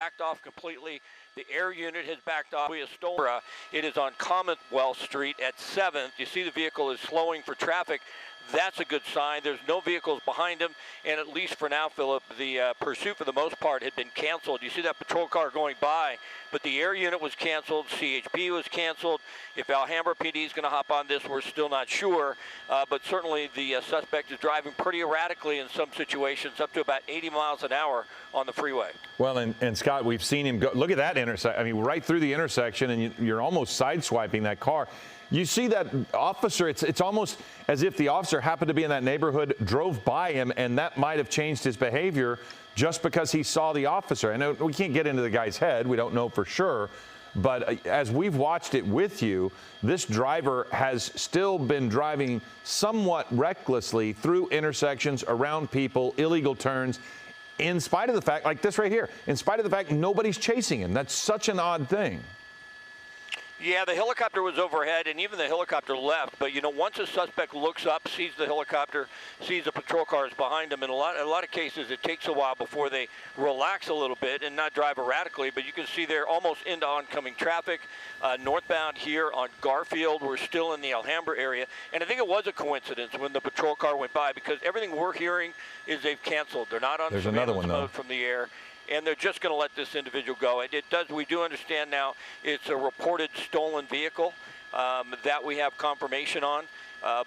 backed off completely. The air unit has backed off. We have stolen. It is on Commonwealth Street at 7th. You see the vehicle is slowing for traffic. That's a good sign. There's no vehicles behind him, and at least for now, Philip, the pursuit for the most part had been canceled. You see that patrol car going by, but the air unit was canceled. CHP was canceled. If Alhambra PD is going to hop on this, we're still not sure, but certainly the suspect is driving pretty erratically in some situations, up to about 80 miles an hour on the freeway. Well, and Scott, we've seen him go. Look at that intersection. I mean, right through the intersection, and you're almost sideswiping that car. You see that officer, it's almost as if the officer happened to be in that neighborhood, drove by him, and that might have changed his behavior just because he saw the officer. And we can't get into the guy's head. We don't know for sure. But as we've watched it with you, this driver has still been driving somewhat recklessly through intersections, around people, illegal turns, in spite of the fact, like this right here, in spite of the fact nobody's chasing him. That's such an odd thing. Yeah, the helicopter was overhead, and even the helicopter left. But, you know, once a suspect looks up, sees the helicopter, sees the patrol cars behind him, in a lot of cases it takes a while before they relax a little bit and not drive erratically. But you can see they're almost into oncoming traffic. Northbound here on Garfield, we're still in the Alhambra area. And I think it was a coincidence when the patrol car went by, because everything we're hearing is they've canceled. They're not on surveillance mode from the air. And they're just going to let this individual go. We do understand now it's a reported stolen vehicle that we have confirmation on.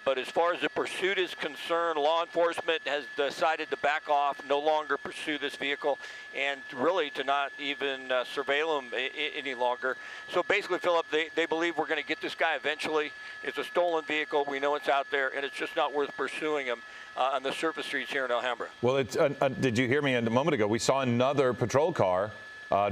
But as far as the pursuit is concerned, law enforcement has decided to back off, no longer pursue this vehicle, and really to not even surveil him any longer. So basically, Philip, they believe we're going to get this guy eventually. It's a stolen vehicle. We know it's out there, and it's just not worth pursuing him on the surface streets here in Alhambra. Well, did you hear me a moment ago? We saw another patrol car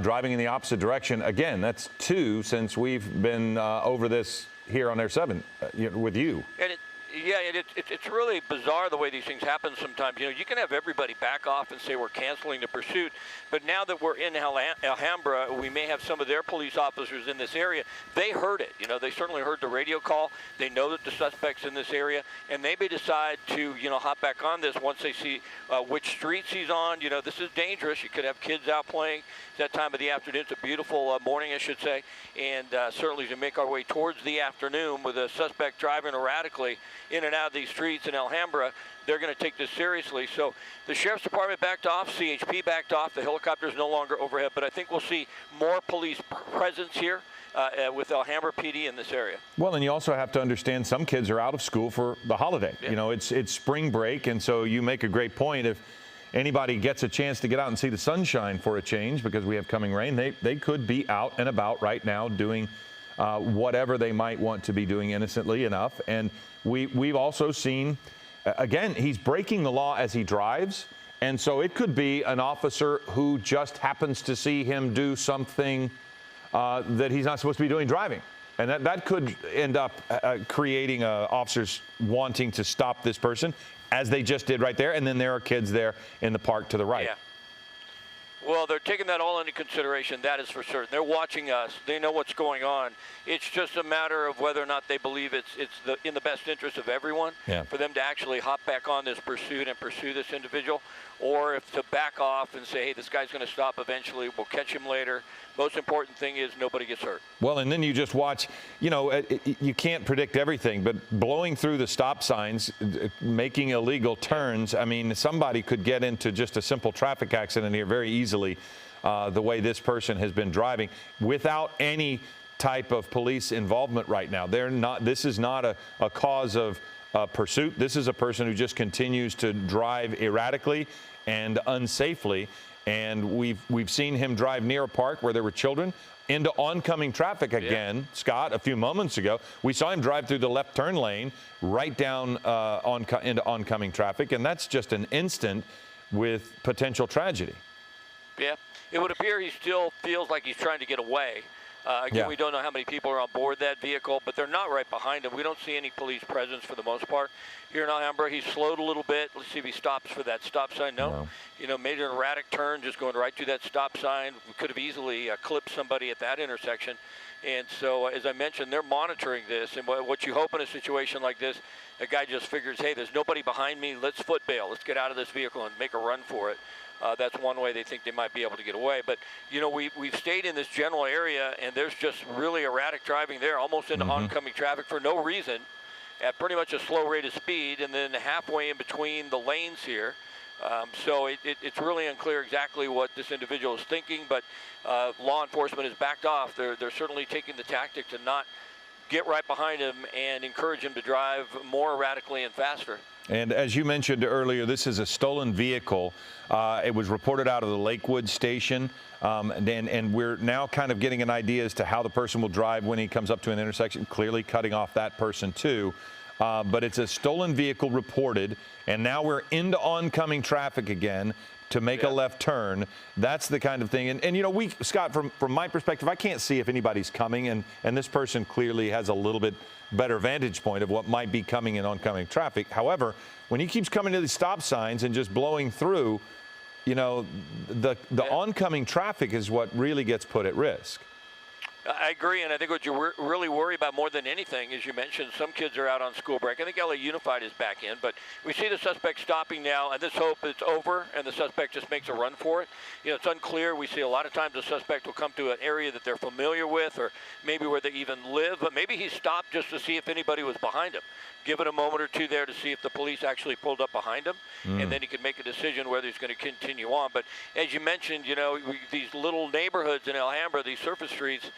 driving in the opposite direction. Again, that's 2 since we've been over this here on Air 7 with you. And it's really bizarre the way these things happen sometimes. You know, you can have everybody back off and say we're canceling the pursuit, but now that we're in Alhambra, we may have some of their police officers in this area. They heard it. You know, they certainly heard the radio call. They know that the suspect's in this area, and they may decide to, you know, hop back on this once they see which streets he's on. You know, this is dangerous. You could have kids out playing. It's that time of the afternoon. It's a beautiful morning, I should say, and certainly as we make our way towards the afternoon with a suspect driving erratically in and out of these streets in Alhambra, they're going to take this seriously. So the Sheriff's Department backed off, CHP backed off, the helicopter is no longer overhead, but I think we'll see more police presence here with Alhambra PD in this area. Well, and you also have to understand some kids are out of school for the holiday. Yeah. You know, it's spring break, and so you make a great point. If anybody gets a chance to get out and see the sunshine for a change, because we have coming rain, they could be out and about right now doing whatever they might want to be doing innocently enough. And we've also seen, again, he's breaking the law as he drives. And so it could be an officer who just happens to see him do something that he's not supposed to be doing driving. And that could end up creating officers wanting to stop this person, as they just did right there. And then there are kids there in the park to the right. Yeah. Well, they're taking that all into consideration, that is for certain. They're watching us. They know what's going on. It's just a matter of whether or not they believe it's in the best interest of everyone for them to actually hop back on this pursuit and pursue this individual, or if to back off and say, hey, this guy's going to stop eventually, we'll catch him later. Most important thing is nobody gets hurt. Well, and then you just watch, you know, you can't predict everything, but blowing through the stop signs, making illegal turns, I mean, somebody could get into just a simple traffic accident here very easily, the way this person has been driving without any type of police involvement right now. This is not a cause of pursuit. This is a person who just continues to drive erratically and unsafely. And we've seen him drive near a park where there were children into oncoming traffic again. Yeah. Scott, a few moments ago, we saw him drive through the left turn lane right down into oncoming traffic, and that's just an instant with potential tragedy. Yeah, it would appear he still feels like he's trying to get away. Again, we don't know how many people are on board that vehicle, but they're not right behind him. We don't see any police presence for the most part. Here in Alhambra, he's slowed a little bit. Let's see if he stops for that stop sign. No. You know, made an erratic turn, just going right through that stop sign. We could have easily clipped somebody at that intersection. And so, as I mentioned, they're monitoring this. And what you hope in a situation like this, a guy just figures, hey, there's nobody behind me. Let's foot bail. Let's get out of this vehicle and make a run for it. That's one way they think they might be able to get away. But, we've stayed in this general area, and there's just really erratic driving there, almost into oncoming traffic for no reason, at pretty much a slow rate of speed, and then halfway in between the lanes here. So it's really unclear exactly what this individual is thinking, but law enforcement has backed off. They're certainly taking the tactic to not get right behind him and encourage him to drive more erratically and faster. And as you mentioned earlier, this is a stolen vehicle. It was reported out of the Lakewood station, and we're now kind of getting an idea as to how the person will drive when he comes up to an intersection, clearly cutting off that person too. But it's a stolen vehicle reported, and now we're into oncoming traffic again to make a left turn. That's the kind of thing. And Scott, from my perspective, I can't see if anybody's coming, and this person clearly has a little bit better vantage point of what might be coming in oncoming traffic. However, when he keeps coming to these stop signs and just blowing through, the oncoming traffic is what really gets put at risk. I agree, and I think what you really worry about more than anything, as you mentioned, some kids are out on school break. I think LA Unified is back in, but we see the suspect stopping now, and let's hope it's over, and the suspect just makes a run for it. It's unclear. We see a lot of times the suspect will come to an area that they're familiar with, or maybe where they even live, but maybe he stopped just to see if anybody was behind him. Give it a moment or two there to see if the police actually pulled up behind him, and then he could make a decision whether he's going to continue on. But as you mentioned, these little neighborhoods in Alhambra, these surface streets,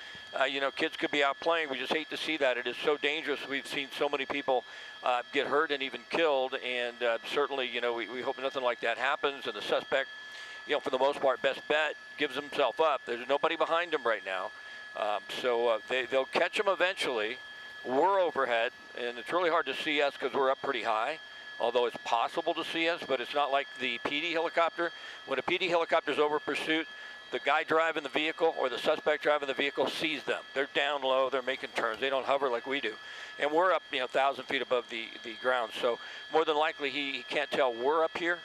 kids could be out playing. We just hate to see that. It is so dangerous. We've seen so many people get hurt and even killed, and certainly, we hope nothing like that happens. And the suspect, for the most part, best bet, gives himself up. There's nobody behind him right now, so they'll catch him eventually. We're overhead, and it's really hard to see us because we're up pretty high, although it's possible to see us, but it's not like the PD helicopter. When a PD helicopter's over pursuit, the guy driving the vehicle or the suspect driving the vehicle sees them. They're down low, they're making turns. They don't hover like we do. And we're up, 1,000 feet above the ground. So more than likely he can't tell we're up here,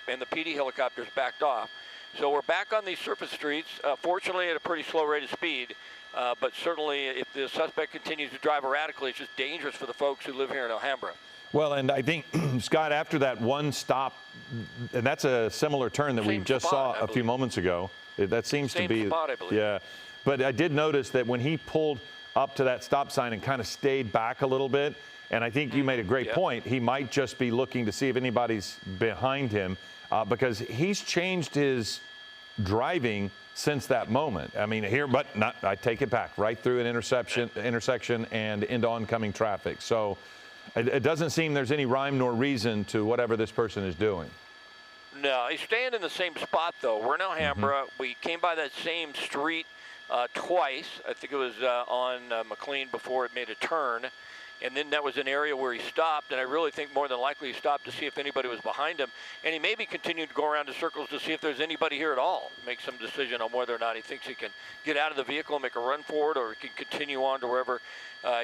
and the PD helicopter's backed off. So we're back on these surface streets, fortunately at a pretty slow rate of speed. But certainly if the suspect continues to drive erratically, it's just dangerous for the folks who live here in Alhambra. Well, and I think, Scott, after that one stop, and that's a similar turn that we just saw a few moments ago. That seems to be, spot, I believe. Yeah. But I did notice that when he pulled up to that stop sign and kind of stayed back a little bit, and I think you made a great point, he might just be looking to see if anybody's behind him, because he's changed his driving since that moment. I mean, I take it back, right through an intersection and into oncoming traffic. So it doesn't seem there's any rhyme nor reason to whatever this person is doing. No, he's staying in the same spot, though. We're in Alhambra. We came by that same street twice. I think it was on McLean before it made a turn. And then that was an area where he stopped, and I really think more than likely he stopped to see if anybody was behind him. And he maybe continued to go around in circles to see if there's anybody here at all, make some decision on whether or not he thinks he can get out of the vehicle and make a run for it, or he can continue on to wherever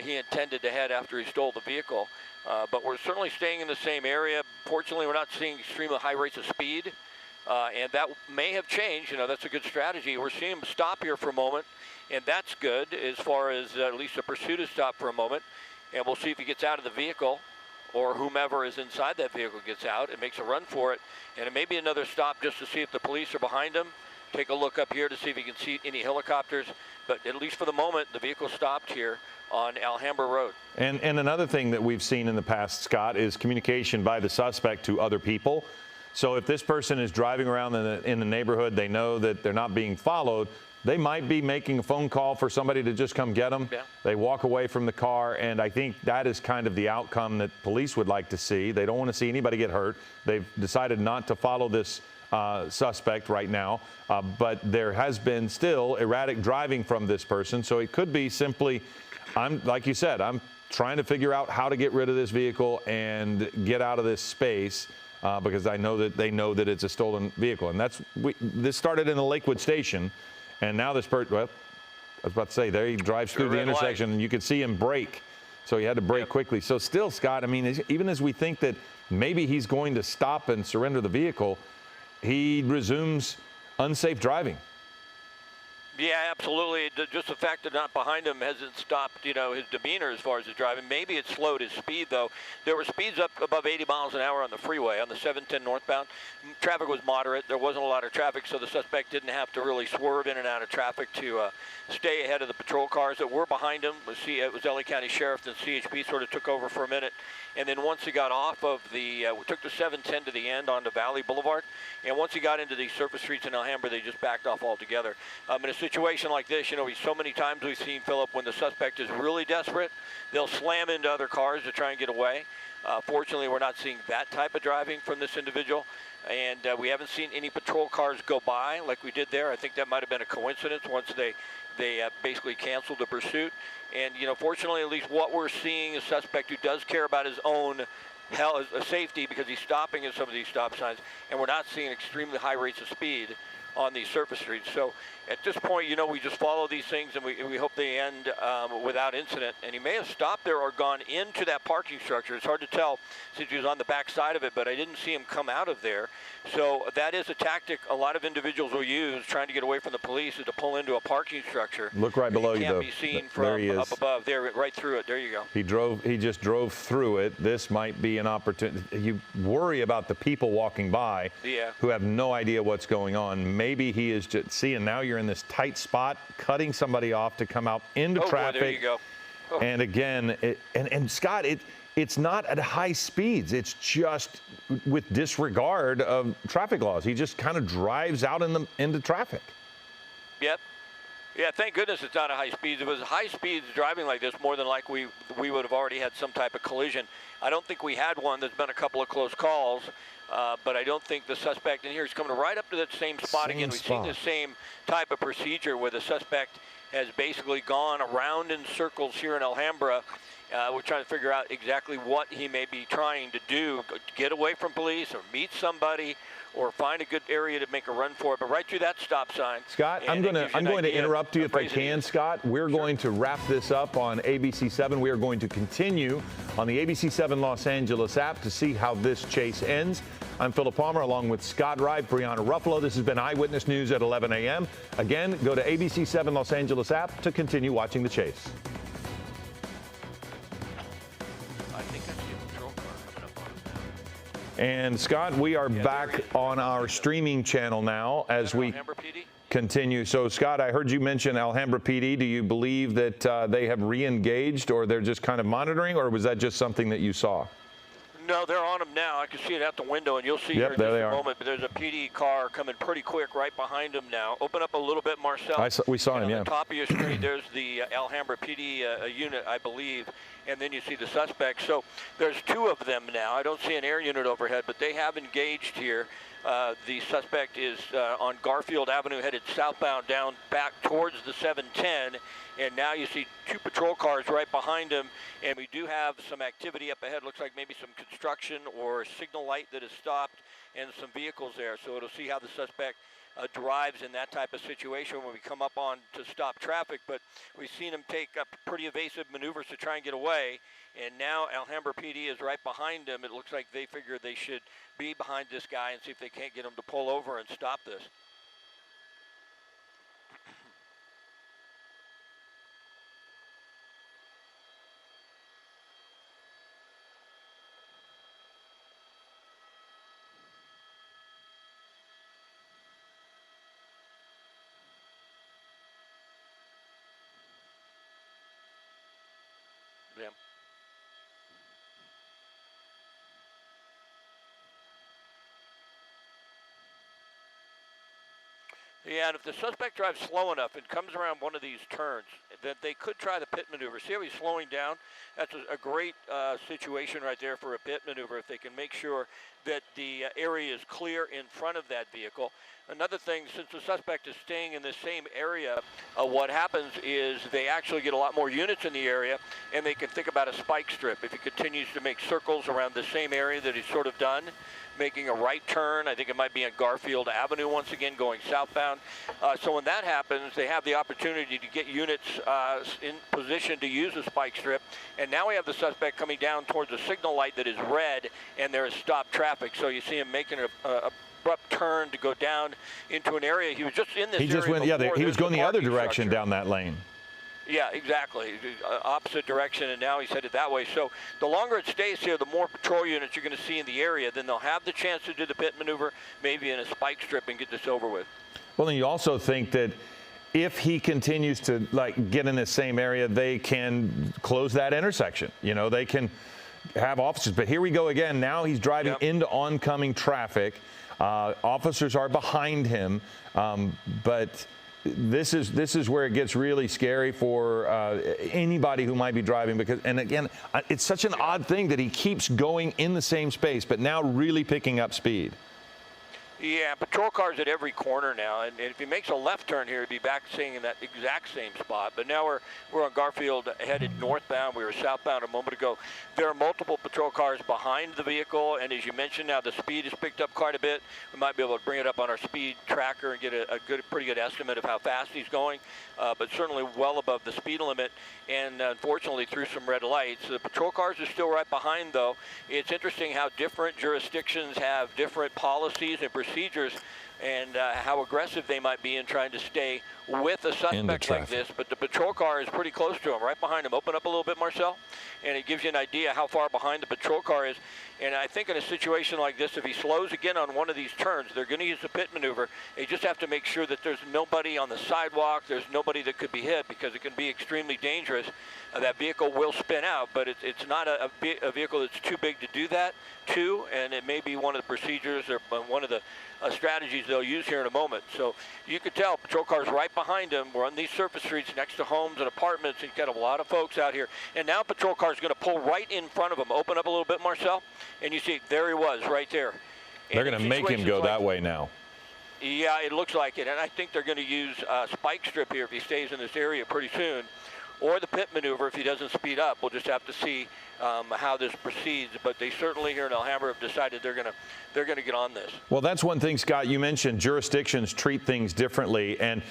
he intended to head after he stole the vehicle. But we're certainly staying in the same area. Fortunately, we're not seeing extremely high rates of speed, and that may have changed. That's a good strategy. We're seeing him stop here for a moment, and that's good as far as at least the pursuit is stopped for a moment. And we'll see if he gets out of the vehicle, or whomever is inside that vehicle gets out and makes a run for it. And it may be another stop just to see if the police are behind him. Take a look up here to see if he can see any helicopters. But at least for the moment, the vehicle stopped here on Alhambra Road. And another thing that we've seen in the past, Scott, is communication by the suspect to other people. So if this person is driving around in the neighborhood, they know that they're not being followed, they might be making a phone call for somebody to just come get them. Yeah. They walk away from the car, and I think that is kind of the outcome that police would like to see. They don't want to see anybody get hurt. They've decided not to follow this suspect right now, but there has been still erratic driving from this person. So it could be simply, like you said, I'm trying to figure out how to get rid of this vehicle and get out of this space. Because I know that they know that it's a stolen vehicle. And this started in the Lakewood station. And now this person, well, I was about to say, there he drives through the intersection, and you could see him brake. So he had to brake quickly. So still, Scott, I mean, even as we think that maybe he's going to stop and surrender the vehicle, he resumes unsafe driving. Yeah, absolutely. Just the fact that not behind him hasn't stopped, his demeanor as far as his driving. Maybe it slowed his speed, though. There were speeds up above 80 miles an hour on the freeway, on the 710 northbound. Traffic was moderate. There wasn't a lot of traffic, so the suspect didn't have to really swerve in and out of traffic to stay ahead of the patrol cars that were behind him. It was LA County Sheriff, then CHP sort of took over for a minute. And then once he got off of we took the 710 to the end onto Valley Boulevard, and once he got into these surface streets in Alhambra, they just backed off altogether. In a situation like this, so many times we've seen, Philip, when the suspect is really desperate, they'll slam into other cars to try and get away. Fortunately, we're not seeing that type of driving from this individual, and we haven't seen any patrol cars go by like we did there. I think that might have been a coincidence once they basically canceled the pursuit. And, fortunately, at least what we're seeing is a suspect who does care about his own safety, because he's stopping at some of these stop signs, and we're not seeing extremely high rates of speed on these surface streets. So at this point, we just follow these things, and we hope they end without incident. And he may have stopped there or gone into that parking structure. It's hard to tell since he was on the back side of it, but I didn't see him come out of there. So that is a tactic a lot of individuals will use trying to get away from the police, is to pull into a parking structure. Look right below you, though. Can't be seen from up above. There, right through it. There you go. He just drove through it. This might be an opportunity. You worry about the people walking by who have no idea what's going on. Maybe he is just seeing, now you're in this tight spot, cutting somebody off to come out into traffic. Boy, there you go. And again, Scott, it's not at high speeds. It's just with disregard of traffic laws. He just kind of drives out into traffic. Yep. Yeah, thank goodness it's not at high speeds. If it was high speeds driving like this, more than likely we would have already had some type of collision. I don't think we had one. There's been a couple of close calls, but I don't think the suspect in here is coming right up to that same spot again. We've seen the same type of procedure where the suspect has basically gone around in circles here in Alhambra. We're trying to figure out exactly what he may be trying to do, get away from police or meet somebody or find a good area to make a run for it, but right through that stop sign. Scott, I'm going to interrupt you if I can, Scott. We're going to wrap this up on ABC7. We are going to continue on the ABC7 Los Angeles app to see how this chase ends. I'm Philip Palmer along with Scott Wright, Brianna Ruffalo. This has been Eyewitness News at 11 a.m. Again, go to ABC7 Los Angeles app to continue watching the chase. And Scott, we are back on our streaming channel now as we continue. So Scott, I heard you mention Alhambra PD. Do you believe that they have re-engaged, or they're just kind of monitoring, or was that just something that you saw? No, they're on them now. I can see it out the window, and you'll see here in just a moment. But there's a PD car coming pretty quick right behind them now. Open up a little bit, Marcel. We saw him, On the top of your screen, there's the Alhambra PD unit, I believe, and then you see the suspect. So there's two of them now. I don't see an air unit overhead, but they have engaged here. The suspect is on Garfield Avenue, headed southbound down back towards the 710. And now you see two patrol cars right behind him, and we do have some activity up ahead. Looks like maybe some construction or signal light that has stopped, and some vehicles there. So it'll see how the suspect drives in that type of situation when we come up on to stop traffic. But we've seen him take up pretty evasive maneuvers to try and get away, and now Alhambra PD is right behind him. It looks like they figure they should be behind this guy and see if they can't get him to pull over and stop this. Yeah. Yeah, and if the suspect drives slow enough and comes around one of these turns, then they could try the pit maneuver. See how he's slowing down? That's a great situation right there for a pit maneuver, if they can make sure that the area is clear in front of that vehicle. Another thing, since the suspect is staying in the same area, what happens is they actually get a lot more units in the area, and they can think about a spike strip. If he continues to make circles around the same area that he's sort of done, making a right turn, I think it might be on Garfield Avenue once again, going southbound. So when that happens, they have the opportunity to get units in position to use a spike strip. And now we have the suspect coming down towards a signal light that is red, and there is stopped traffic. So you see him making a abrupt turn to go down into an area. He was just in this He just went, before. he was going the other direction structure. down that lane. Yeah, exactly. Opposite direction, and now he's headed that way. So the longer it stays here, the more patrol units you're going to see in the area. Then they'll have the chance to do the pit maneuver, maybe in a spike strip, and get this over with. Well, then you also think that if he continues to get in the same area, they can close that intersection. You know, they can have officers. But here we go again. Now he's driving into oncoming traffic. Officers are behind him, but this is where it gets really scary for anybody who might be driving, because, and again, it's such an odd thing that he keeps going in the same space, but now really picking up speed. Yeah, patrol cars at every corner now, and if he makes a left turn here, he'd be back staying in that exact same spot. But now we're on Garfield headed northbound. We were southbound a moment ago. There are multiple patrol cars behind the vehicle, and as you mentioned, now the speed has picked up quite a bit. We might be able to bring it up on our speed tracker and get a pretty good estimate of how fast he's going, but certainly well above the speed limit, and unfortunately through some red lights. The patrol cars are still right behind, though. It's interesting how different jurisdictions have different policies and procedures, and how aggressive they might be in trying to stay with a suspect like this. But the patrol car is pretty close to him, right behind him. Open up a little bit, Marcel, and it gives you an idea how far behind the patrol car is. And I think in a situation like this, if he slows again on one of these turns, they're going to use the pit maneuver. They just have to make sure that there's nobody on the sidewalk, there's nobody that could be hit, because it can be extremely dangerous. That vehicle will spin out, but it's not a vehicle that's too big to do that to, and it may be one of the procedures or one of the strategies they'll use here in a moment. So you could tell patrol cars right behind him. We're on these surface streets next to homes and apartments. You've got a lot of folks out here. And now patrol car is going to pull right in front of him. Open up a little bit, Marcel, and you see there he was right there. They're going to make him go that way now. Yeah, it looks like it. And I think they're going to use a spike strip here if he stays in this area pretty soon, or the pit maneuver if he doesn't speed up. We'll just have to see how this proceeds. But they certainly here in Alhambra have decided they're going to get on this. Well, that's one thing, Scott. You mentioned jurisdictions treat things differently, and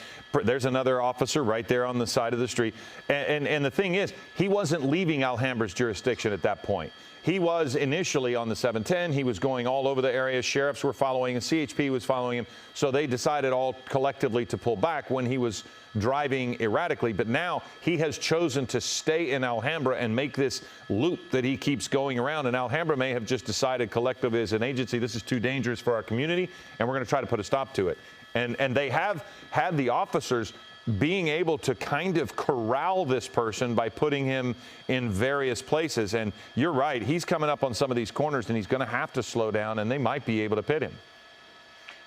there's another officer right there on the side of the street. And the thing is, he wasn't leaving Alhambra's jurisdiction at that point. He was initially on the 710. He was going all over the area. Sheriffs were following him. CHP was following him. So they decided all collectively to pull back when he was driving erratically. But now he has chosen to stay in Alhambra and make this loop that he keeps going around. And Alhambra may have just decided collectively as an agency, this is too dangerous for our community, and we're going to try to put a stop to it. And they have had the officers being able to kind of corral this person by putting him in various places. And you're right, he's coming up on some of these corners, and he's going to have to slow down, and they might be able to pit him.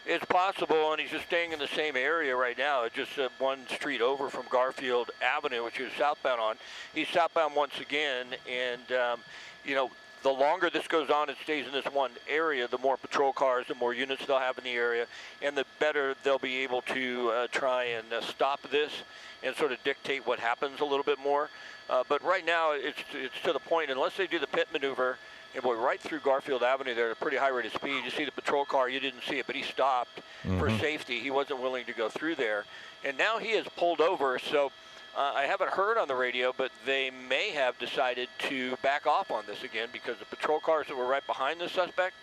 It's possible, and he's just staying in the same area right now, just one street over from Garfield Avenue, which he was southbound on. He's southbound once again, and, you know, the longer this goes on and stays in this one area, the more patrol cars, the more units they'll have in the area, and the better they'll be able to try and stop this and sort of dictate what happens a little bit more. But right now, it's to the point, unless they do the pit maneuver, and we're right through Garfield Avenue there at a pretty high rate of speed. You see the patrol car, you didn't see it, but he stopped for safety. He wasn't willing to go through there. And now he has pulled over, so I haven't heard on the radio, but they may have decided to back off on this again, because the patrol cars that were right behind the suspect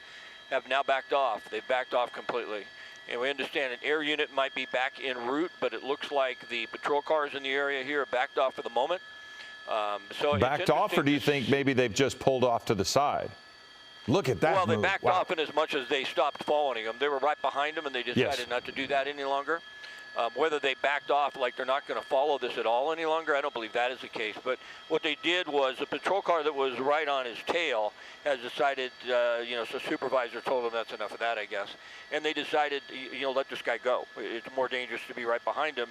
have now backed off. They've backed off completely. And we understand an air unit might be back en route, but it looks like the patrol cars in the area here are backed off for the moment. So backed off, or do you think maybe they've just pulled off to the side? Look at that. Well, they move. backed off in as much as they stopped following him. They were right behind him, and they decided not to do that any longer. Whether they backed off like they're not going to follow this at all any longer, I don't believe that is the case. But what they did was the patrol car that was right on his tail has decided, you know, so supervisor told them that's enough of that, I guess. And they decided, you know, let this guy go. It's more dangerous to be right behind him.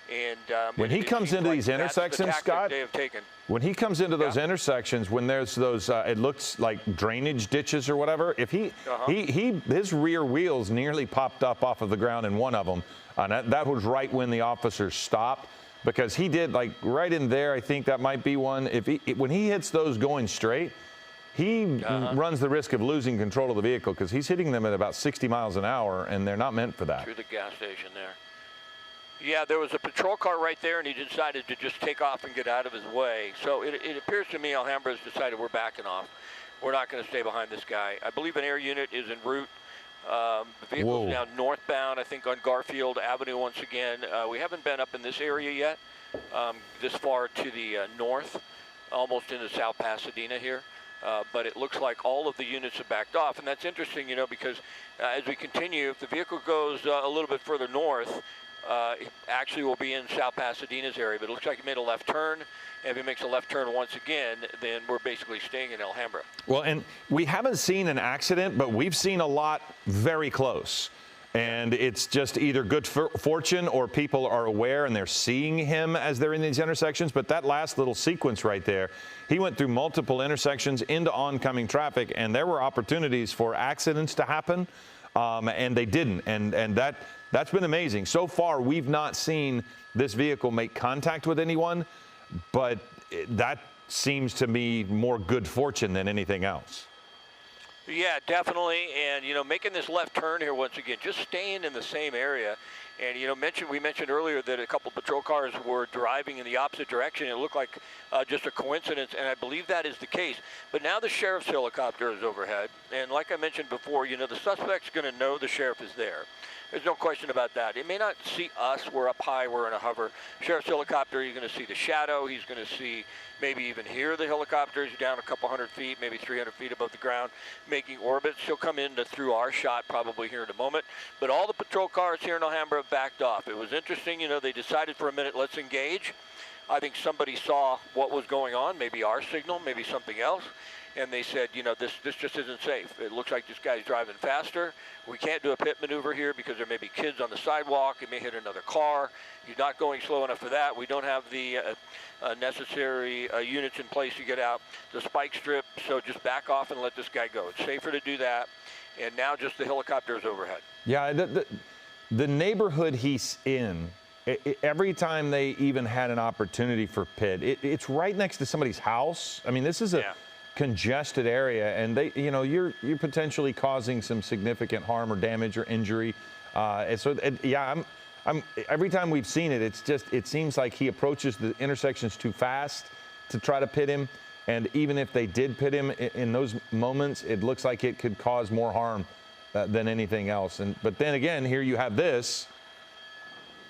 And when he comes into these intersections, Scott, when he comes into those intersections, when there's those, it looks like drainage ditches or whatever, if his rear wheels nearly popped up off of the ground in one of them, and that was right when the officers stopped, because he did, like right in there, I think that might be one. When he hits those going straight, he runs the risk of losing control of the vehicle, because he's hitting them at about 60 miles an hour, and they're not meant for that. Through the gas station there. Yeah, there was a patrol car right there, and he decided to just take off and get out of his way. So it appears to me Alhambra has decided we're backing off. We're not going to stay behind this guy. I believe an air unit is en route. The vehicle's Whoa. now northbound, I think, on Garfield Avenue once again. We haven't been up in this area yet, this far to the north, almost into South Pasadena here. But it looks like all of the units have backed off. And that's interesting, you know, because as we continue, if the vehicle goes a little bit further north, it actually will be in South Pasadena's area. But it looks like he made a left turn. And if he makes a left turn once again, then we're basically staying in Alhambra. Well, and we haven't seen an accident, but we've seen a lot very close. And it's just either good fortune or people are aware and they're seeing him as they're in these intersections. But that last little sequence right there, he went through multiple intersections into oncoming traffic, and there were opportunities for accidents to happen, and they didn't. And that's been amazing. So far, we've not seen this vehicle make contact with anyone, but that seems to me more good fortune than anything else. Yeah, definitely. And, you know, making this left turn here once again, just staying in the same area. And, you know, we mentioned earlier that a couple patrol cars were driving in the opposite direction. It looked like just a coincidence, and I believe that is the case. But now the sheriff's helicopter is overhead. And like I mentioned before, you know, the suspect's going to know the sheriff is there. There's no question about that. It may not see us. We're up high. We're in a hover. Sheriff's helicopter, you're going to see the shadow. He's going to see, maybe even hear the helicopter. He's down a couple hundred feet, maybe 300 feet above the ground, making orbits. He'll come in through our shot probably here in a moment. But all the patrol cars here in Alhambra have backed off. It was interesting. You know, they decided for a minute, let's engage. I think somebody saw what was going on, maybe our signal, maybe something else. And they said, you know, this just isn't safe. It looks like this guy's driving faster. We can't do a pit maneuver here because there may be kids on the sidewalk. It may hit another car. You're not going slow enough for that. We don't have the necessary units in place to get out the spike strip. So just back off and let this guy go. It's safer to do that. And now just the helicopter is overhead. Yeah, the neighborhood he's in, every time they even had an opportunity for pit, it's right next to somebody's house. I mean, this is a congested area, and you're potentially causing some significant harm or damage or injury. I'm every time we've seen it, it seems like he approaches the intersections too fast to try to pit him. And even if they did pit him in those moments, it looks like it could cause more harm than anything else. But then again, here you have this,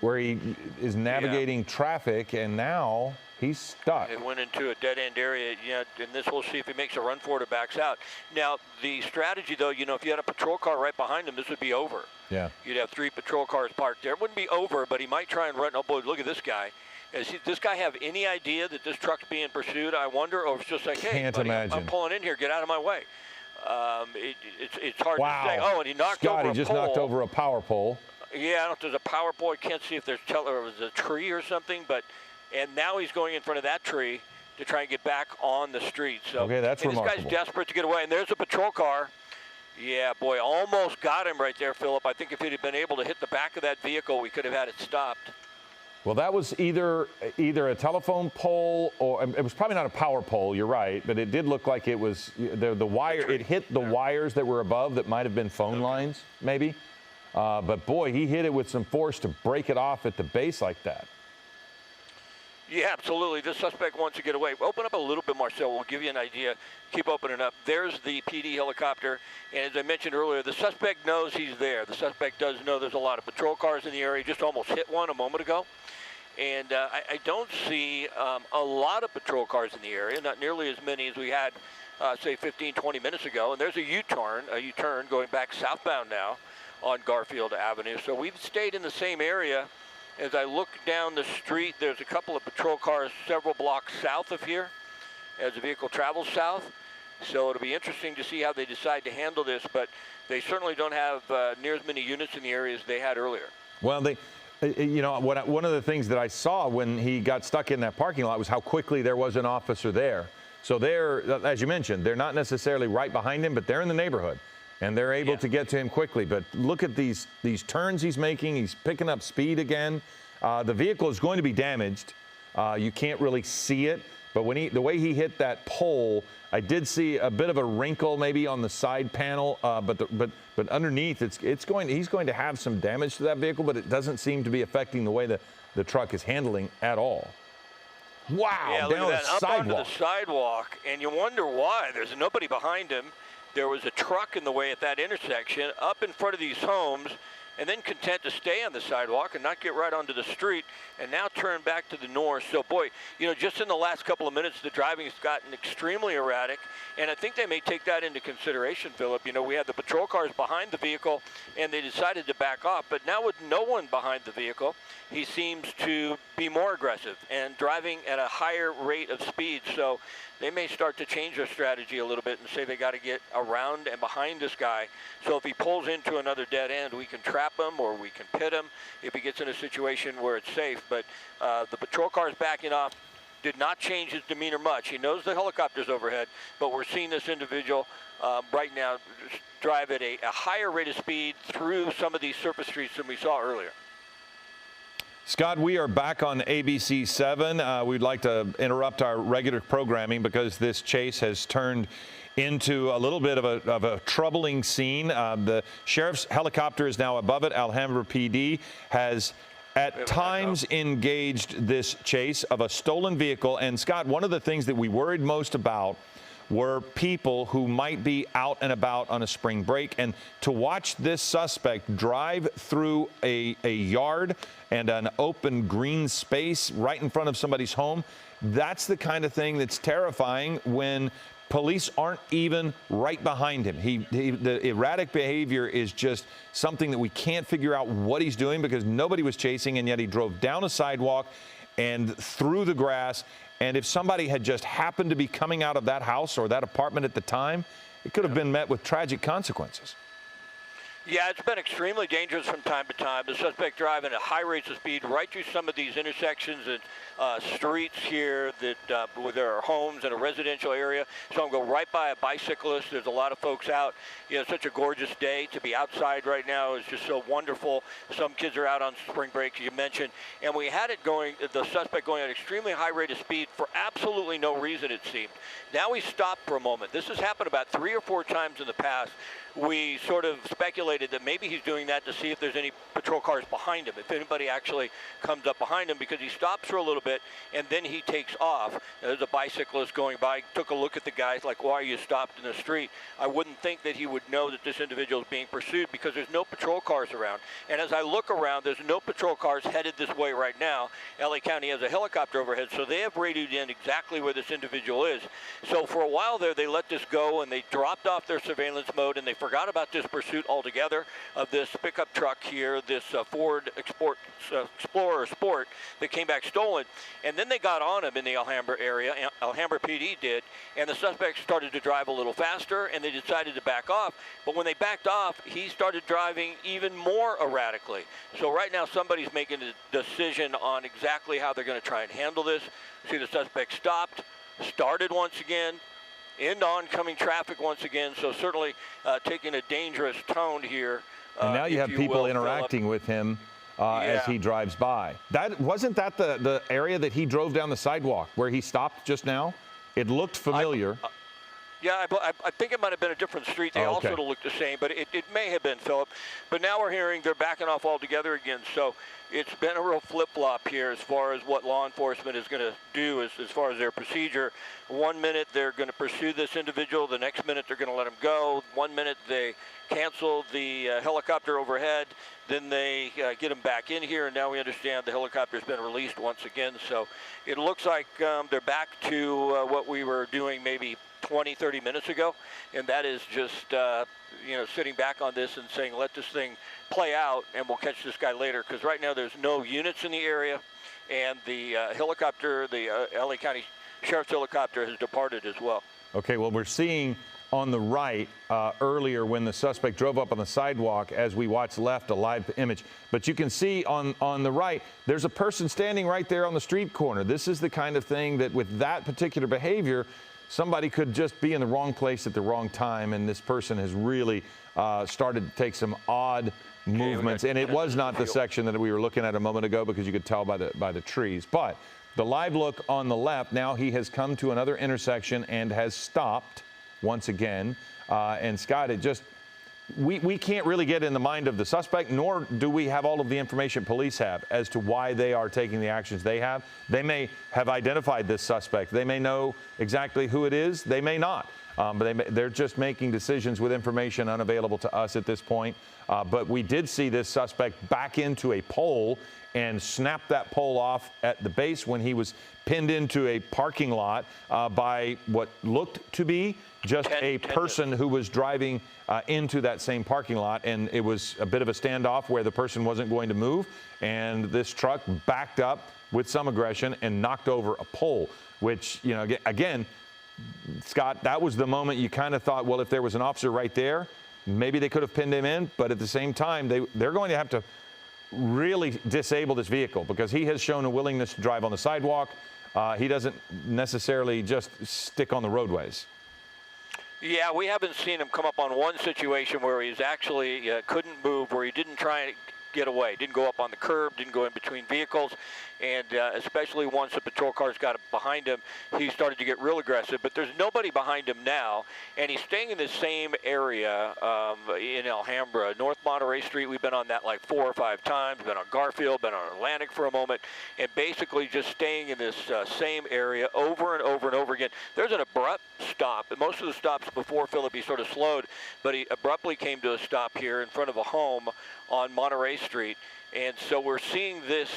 where he is navigating traffic, and now he's stuck. It went into a dead-end area, and this we'll see if he makes a run for it or backs out. Now, the strategy, though, if you had a patrol car right behind him, this would be over. Yeah. You'd have 3 patrol cars parked there. It wouldn't be over, but he might try and run. Oh, boy, look at this guy. Does this guy have any idea that this truck's being pursued, I wonder? Or it's just like, hey, buddy, I'm pulling in here. Get out of my way. It's hard to say. Oh, and he knocked over a pole. He just knocked over a power pole. Yeah, I don't know if there's a power pole. I can't see if there's a tree or something. And now he's going in front of that tree to try and get back on the street. So, okay, that's remarkable. This guy's desperate to get away. And there's a patrol car. Yeah, boy, almost got him right there, Philip. I think if he'd have been able to hit the back of that vehicle, we could have had it stopped. Well, that was either a telephone pole, or it was probably not a power pole, you're right, but it did look like it was the wire. It hit the wires that were above that might have been phone lines, maybe. But boy, he hit it with some force to break it off at the base like that. Yeah, absolutely. This suspect wants to get away. Open up a little bit, Marcel. We'll give you an idea. Keep opening up. There's the PD helicopter. And as I mentioned earlier, the suspect knows he's there. The suspect does know there's a lot of patrol cars in the area. Just almost hit one a moment ago. And I don't see a lot of patrol cars in the area, not nearly as many as we had, say, 15, 20 minutes ago. And there's a U-turn going back southbound now on Garfield Avenue. So we've stayed in the same area. As I look down the street, there's a couple of patrol cars several blocks south of here as the vehicle travels south. So it'll be interesting to see how they decide to handle this, but they certainly don't have near as many units in the area as they had earlier. Well, one of the things that I saw when he got stuck in that parking lot was how quickly there was an officer there. So they're, as you mentioned, they're not necessarily right behind him, but they're in the neighborhood. And they're able to get to him quickly. But look at these turns he's making. He's picking up speed again. The vehicle is going to be damaged. You can't really see it. But the way he hit that pole, I did see a bit of a wrinkle maybe on the side panel. But underneath, he's going to have some damage to that vehicle. But it doesn't seem to be affecting the way the truck is handling at all. Wow! Yeah, look at that. Up onto the sidewalk, and you wonder why. There's nobody behind him. there was a truck in the way at that intersection, up in front of these homes, and then content to stay on the sidewalk and not get right onto the street, and now turn back to the north. So, boy, you know, just in the last couple of minutes, the driving has gotten extremely erratic, and I think they may take that into consideration, Philip. You know, we had the patrol cars behind the vehicle, and they decided to back off, but now with no one behind the vehicle, he seems to be more aggressive and driving at a higher rate of speed. So they may start to change their strategy a little bit and say they got to get around and behind this guy. So if he pulls into another dead end, we can trap him or we can pit him if he gets in a situation where it's safe. But the patrol car is backing off. Did not change his demeanor much. He knows the helicopter's overhead, but we're seeing this individual right now drive at a higher rate of speed through some of these surface streets than we saw earlier. Scott, we are back on ABC 7. We'd like to interrupt our regular programming because this chase has turned into a little bit of a troubling scene. The sheriff's helicopter is now above it. Alhambra PD has at times engaged this chase of a stolen vehicle. And Scott, one of the things that we worried most about were people who might be out and about on a spring break. And to watch this suspect drive through a yard and an open green space right in front of somebody's home, that's the kind of thing that's terrifying when police aren't even right behind him. The erratic behavior is just something that we can't figure out what he's doing because nobody was chasing, and yet he drove down a sidewalk and through the grass. And if somebody had just happened to be coming out of that house or that apartment at the time, it could have been met with tragic consequences. Yeah, it's been extremely dangerous from time to time. The suspect driving at high rates of speed right through some of these intersections and streets here that where there are homes in a residential area. So I'm going right by a bicyclist. There's a lot of folks out. You know, such a gorgeous day to be outside right now is just so wonderful. Some kids are out on spring break, as you mentioned. And we had it going, the suspect going at extremely high rate of speed for absolutely no reason, it seemed. Now he stopped for a moment. This has happened about 3 or 4 times in the past. We sort of speculated that maybe he's doing that to see if there's any patrol cars behind him, if anybody actually comes up behind him, because he stops for a little bit and then he takes off. There's a bicyclist going by, took a look at the guy, like, why are you stopped in the street? I wouldn't think that he would know that this individual is being pursued because there's no patrol cars around. And as I look around, there's no patrol cars headed this way right now. LA County has a helicopter overhead, so they have radioed in exactly where this individual is. So for a while there, they let this go and they dropped off their surveillance mode and they forgot about this pursuit altogether of this pickup truck here, this Ford Explorer Sport that came back stolen. And then they got on him in the Alhambra area, Alhambra PD did, and the suspect started to drive a little faster and they decided to back off. But when they backed off, he started driving even more erratically. So right now somebody's making a decision on exactly how they're going to try and handle this. See, the suspect stopped, started once again, into oncoming traffic once again, so certainly taking a dangerous tone here. And now you have people interacting with him as he drives by. Wasn't that the area that he drove down the sidewalk where he stopped just now? It looked familiar. Yeah, I think it might have been a different street. They all sort of look the same, but it may have been, Philip. But now we're hearing they're backing off altogether again. So it's been a real flip-flop here as far as what law enforcement is going to do as far as their procedure. 1 minute they're going to pursue this individual. The next minute they're going to let him go. 1 minute they cancel the helicopter overhead. Then they get him back in here, and now we understand the helicopter's been released once again. So it looks like they're back to what we were doing maybe 20, 30 minutes ago, and that is just, sitting back on this and saying, let this thing play out, and we'll catch this guy later, because right now there's no units in the area, and the helicopter, the LA County Sheriff's helicopter has departed as well. Okay, well, we're seeing on the right earlier when the suspect drove up on the sidewalk as we watch left, a live image. But you can see on the right, there's a person standing right there on the street corner. This is the kind of thing that with that particular behavior, somebody could just be in the wrong place at the wrong time, and this person has really started to take some odd movements. And it was not the section that we were looking at a moment ago because you could tell by the trees. But the live look on the left, now he has come to another intersection and has stopped once again. And Scott, it just, we can't really get in the mind of the suspect, nor do we have all of the information police have as to why they are taking the actions they have. They may have identified this suspect. They may know exactly who it is. They may not. But they're just making decisions with information unavailable to us at this point. But we did see this suspect back into a pole and snap that pole off at the base when he was pinned into a parking lot by what looked to be just a person who was driving into that same parking lot. And it was a bit of a standoff where the person wasn't going to move. And this truck backed up with some aggression and knocked over a pole, which, you know, again, Scott, that was the moment you kind of thought, well, if there was an officer right there, maybe they could have pinned him in. But at the same time, they're going to have to really disable this vehicle because he has shown a willingness to drive on the sidewalk. He doesn't necessarily just stick on the roadways. Yeah, we haven't seen him come up on one situation where he's actually couldn't move, where he didn't try and get away, didn't go up on the curb, didn't go in between vehicles, and especially once the patrol cars got behind him, he started to get real aggressive. But there's nobody behind him now, and he's staying in the same area in Alhambra. North Monterey Street, we've been on that like 4 or 5 times, been on Garfield, been on Atlantic for a moment, and basically just staying in this same area over and over and over again. There's an abrupt stop, and most of the stops before Philip, he sort of slowed, but he abruptly came to a stop here in front of a home on Monterey Street. And so we're seeing this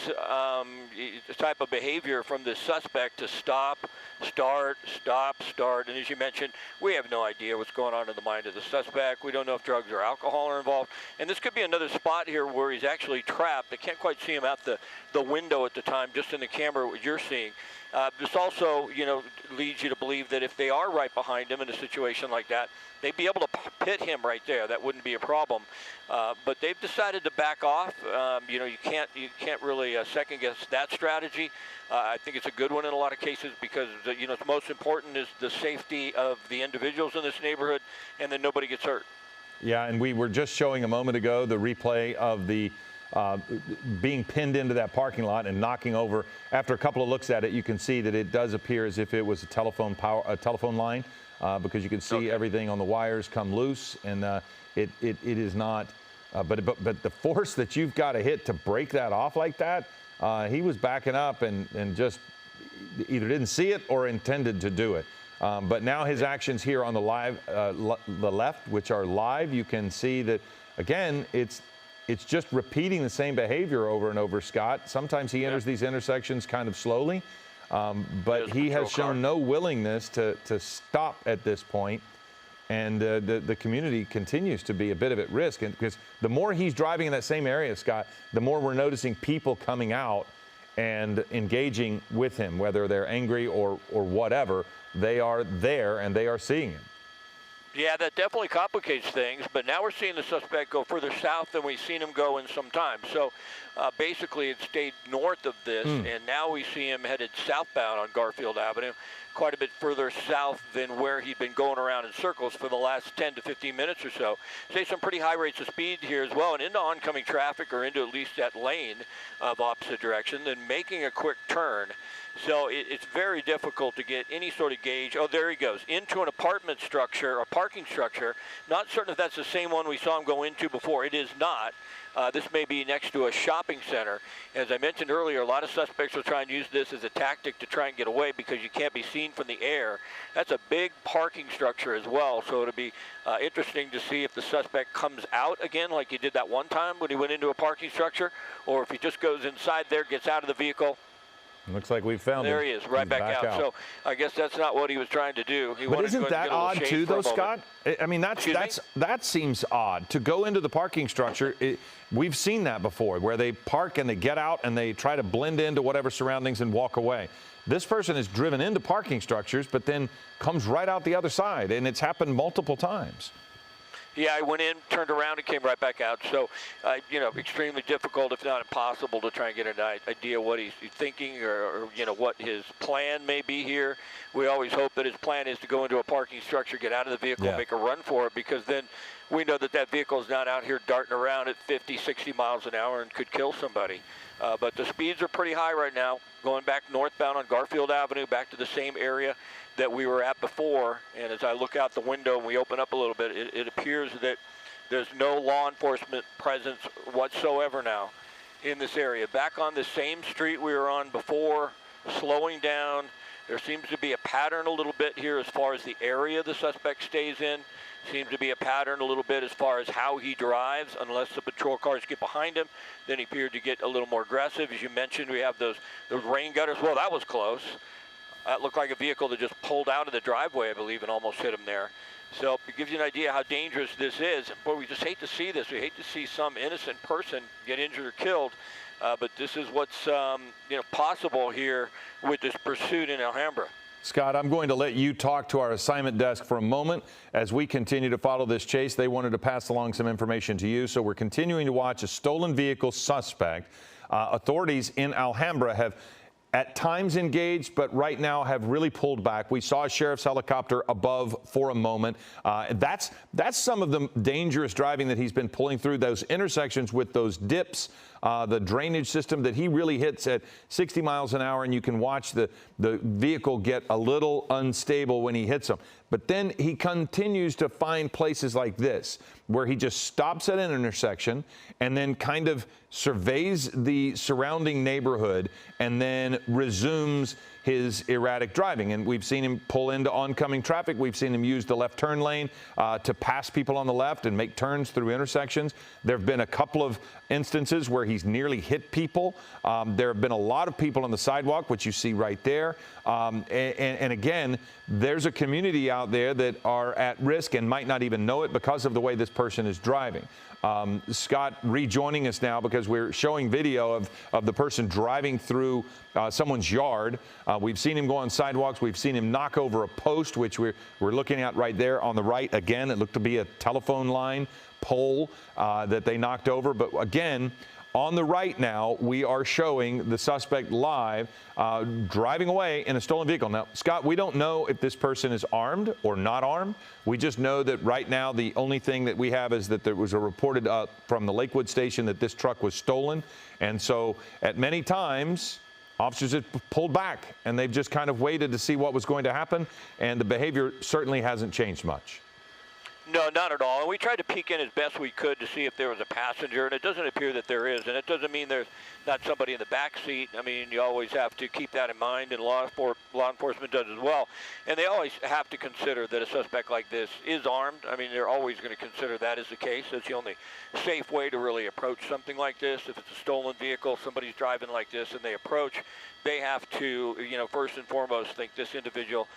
type of behavior from the suspect to stop, start, stop, start. And as you mentioned, we have no idea what's going on in the mind of the suspect. We don't know if drugs or alcohol are involved. And this could be another spot here where he's actually trapped. I can't quite see him out the window at the time, just in the camera, what you're seeing. This also, you know, leads you to believe that if they are right behind him in a situation like that, they'd be able to pit him right there. That wouldn't be a problem. But they've decided to back off. You know, you can't really second guess that strategy. I think it's a good one in a lot of cases because, you know, the most important is the safety of the individuals in this neighborhood, and then nobody gets hurt. Yeah, and we were just showing a moment ago the replay of the being pinned into that parking lot and knocking over. After a couple of looks at it, you can see that it does appear as if it was a telephone line because you can see everything on the wires come loose, and it is not. But the force that you've got to hit to break that off like that, he was backing up and just either didn't see it or intended to do it. But now his actions here on the left, which are live, you can see that again it's just repeating the same behavior over and over, Scott. Sometimes he enters these intersections kind of slowly, but he has shown no willingness to stop at this point. And the community continues to be a bit of at risk. And because the more he's driving in that same area, Scott, the more we're noticing people coming out and engaging with him, whether they're angry or whatever. They are there and they are seeing him. Yeah, that definitely complicates things, but now we're seeing the suspect go further south than we've seen him go in some time. So basically it stayed north of this, and now we see him headed southbound on Garfield Avenue, quite a bit further south than where he'd been going around in circles for the last 10 to 15 minutes or so. Say some pretty high rates of speed here as well, and into oncoming traffic or into at least that lane of opposite direction, then making a quick turn. So it's very difficult to get any sort of gauge. Oh, there he goes, into an apartment structure, or parking structure. Not certain if that's the same one we saw him go into before. It is not. This may be next to a shopping center. As I mentioned earlier, a lot of suspects will try and use this as a tactic to try and get away because you can't be seen from the air. That's a big parking structure as well, so it'll be interesting to see if the suspect comes out again like he did that one time when he went into a parking structure, or if he just goes inside there, gets out of the vehicle. Looks like we found him. There he is, right back out. So I guess that's not what he was trying to do. But isn't that odd too, though, Scott? I mean, that seems odd to go into the parking structure. We've seen that before, where they park and they get out and they try to blend into whatever surroundings and walk away. This person is driven into parking structures, but then comes right out the other side, and it's happened multiple times. Yeah, I went in, turned around, and came right back out. So, you know, extremely difficult, if not impossible, to try and get an idea what he's thinking or, you know, what his plan may be here. We always hope that his plan is to go into a parking structure, get out of the vehicle, and make a run for it, because then we know that that vehicle is not out here darting around at 50, 60 miles an hour and could kill somebody. But the speeds are pretty high right now, going back northbound on Garfield Avenue, back to the same area that we were at before. And as I look out the window and we open up a little bit, it appears that there's no law enforcement presence whatsoever now in this area. Back on the same street we were on before, slowing down, There seems to be a pattern a little bit here as far as the area the suspect stays in. Seems to be a pattern a little bit as far as how he drives. Unless the patrol cars get behind him, then he appeared to get a little more aggressive. As you mentioned, we have those rain gutters. Well, that was close. That looked like a vehicle that just pulled out of the driveway, I believe, and almost hit him there. So it gives you an idea how dangerous this is. Boy, we just hate to see this. We hate to see some innocent person get injured or killed. But this is what's possible here with this pursuit in Alhambra. Scott, I'm going to let you talk to our assignment desk for a moment as we continue to follow this chase. They wanted to pass along some information to you, so we're continuing to watch a stolen vehicle suspect. Authorities in Alhambra have at times engaged, but right now have really pulled back. We saw a sheriff's helicopter above for a moment. That's some of the dangerous driving that he's been pulling through those intersections with those dips, the drainage system that he really hits at 60 miles an hour, and you can watch the vehicle get a little unstable when he hits them. But then he continues to find places like this where he just stops at an intersection and then kind of surveys the surrounding neighborhood and then resumes his erratic driving. And we've seen him pull into oncoming traffic. We've seen him use the left turn lane to pass people on the left and make turns through intersections. There have been a couple of instances where he's nearly hit people. There have been a lot of people on the sidewalk, which you see right there. And again, there's a community out there that are at risk and might not even know it because of the way this person is driving. Scott rejoining us now because we're showing video of the person driving through someone's yard. We've seen him go on sidewalks. We've seen him knock over a post, which we're looking at right there on the right. Again, it looked to be a telephone line pole that they knocked over. But again, on the right now, we are showing the suspect live driving away in a stolen vehicle. Now, Scott, we don't know if this person is armed or not armed. We just know that right now the only thing that we have is that there was a reported from the Lakewood station that this truck was stolen. And so at many times, officers have pulled back and they've just kind of waited to see what was going to happen. And the behavior certainly hasn't changed much. No, not at all. And we tried to peek in as best we could to see if there was a passenger, and it doesn't appear that there is. And it doesn't mean there's not somebody in the back seat. I mean, you always have to keep that in mind, and law enforcement does as well. And they always have to consider that a suspect like this is armed. I mean, they're always going to consider that as the case. That's the only safe way to really approach something like this. If it's a stolen vehicle, somebody's driving like this, and they approach, they have to, first and foremost, think this individual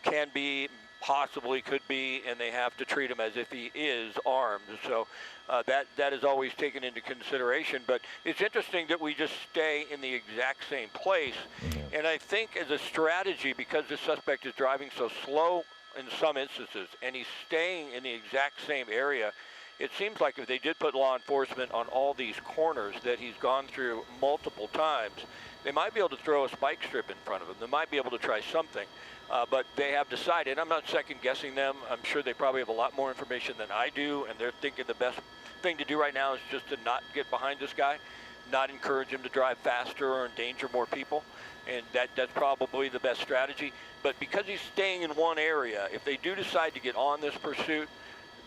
can be, possibly could be, and they have to treat him as if he is armed. So that is always taken into consideration. But it's interesting that we just stay in the exact same place. Mm-hmm. And I think as a strategy, because the suspect is driving so slow in some instances, and he's staying in the exact same area, it seems like if they did put law enforcement on all these corners that he's gone through multiple times, they might be able to throw a spike strip in front of him. They might be able to try something. But they have decided, I'm not second guessing them, I'm sure they probably have a lot more information than I do, and they're thinking the best thing to do right now is just to not get behind this guy, not encourage him to drive faster or endanger more people, and that's probably the best strategy. But because he's staying in one area, if they do decide to get on this pursuit,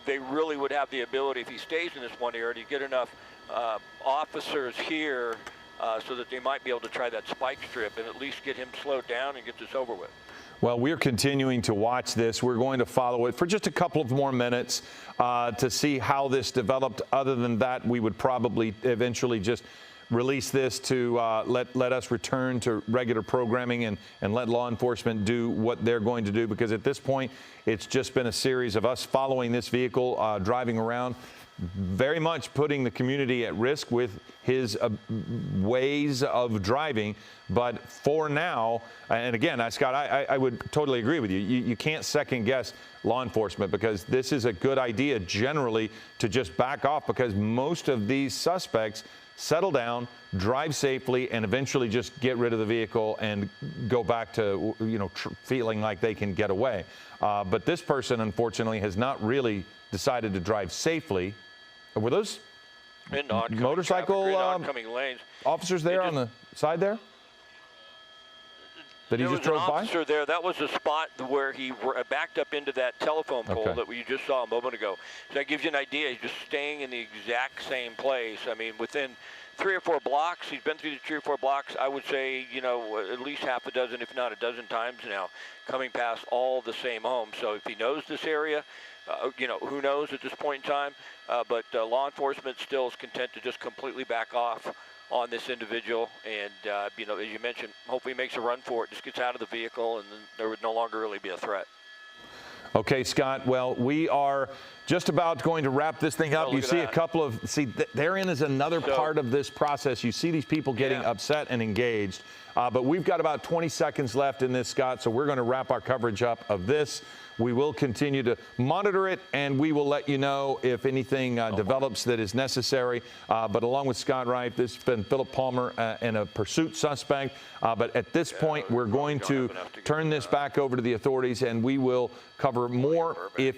they really would have the ability, if he stays in this one area, to get enough officers here so that they might be able to try that spike strip and at least get him slowed down and get this over with. Well, we're continuing to watch this. We're going to follow it for just a couple of more minutes to see how this developed. Other than that, we would probably eventually just release this to let us return to regular programming and let law enforcement do what they're going to do, because at this point, it's just been a series of us following this vehicle, driving around, very much putting the community at risk with his ways of driving. But for now, and again, Scott, I would totally agree with you. You can't second guess law enforcement, because this is a good idea generally to just back off, because most of these suspects settle down, drive safely, and eventually just get rid of the vehicle and go back to, feeling like they can get away. But this person, unfortunately, has not really decided to drive safely. Were those motorcycle officers there on the side there? That he just drove by? There was an officer there. That was the spot where he backed up into that telephone pole that we just saw a moment ago. So that gives you an idea. He's just staying in the exact same place. I mean, within 3 or 4 blocks. He's been through the 3 or 4 blocks. I would say, you know, at least half a dozen, if not a dozen times now, coming past all the same homes. So if he knows this area, you know, who knows at this point in time. But law enforcement still is content to just completely back off on this individual. And, you know, as you mentioned, hopefully he makes a run for it, just gets out of the vehicle, and then there would no longer really be a threat. Okay, Scott. Well, we are just about going to wrap this thing up. Oh, you see a couple of, therein is another part of this process. You see these people getting upset and engaged. But we've got about 20 seconds left in this, Scott, so we're going to wrap our coverage up of this. We will continue to monitor it, and we will let you know if anything develops that is necessary. But along with Scott Wright, this has been Philip Palmer and a pursuit suspect. But at this point, we're going to turn this back over to the authorities, and we will cover more if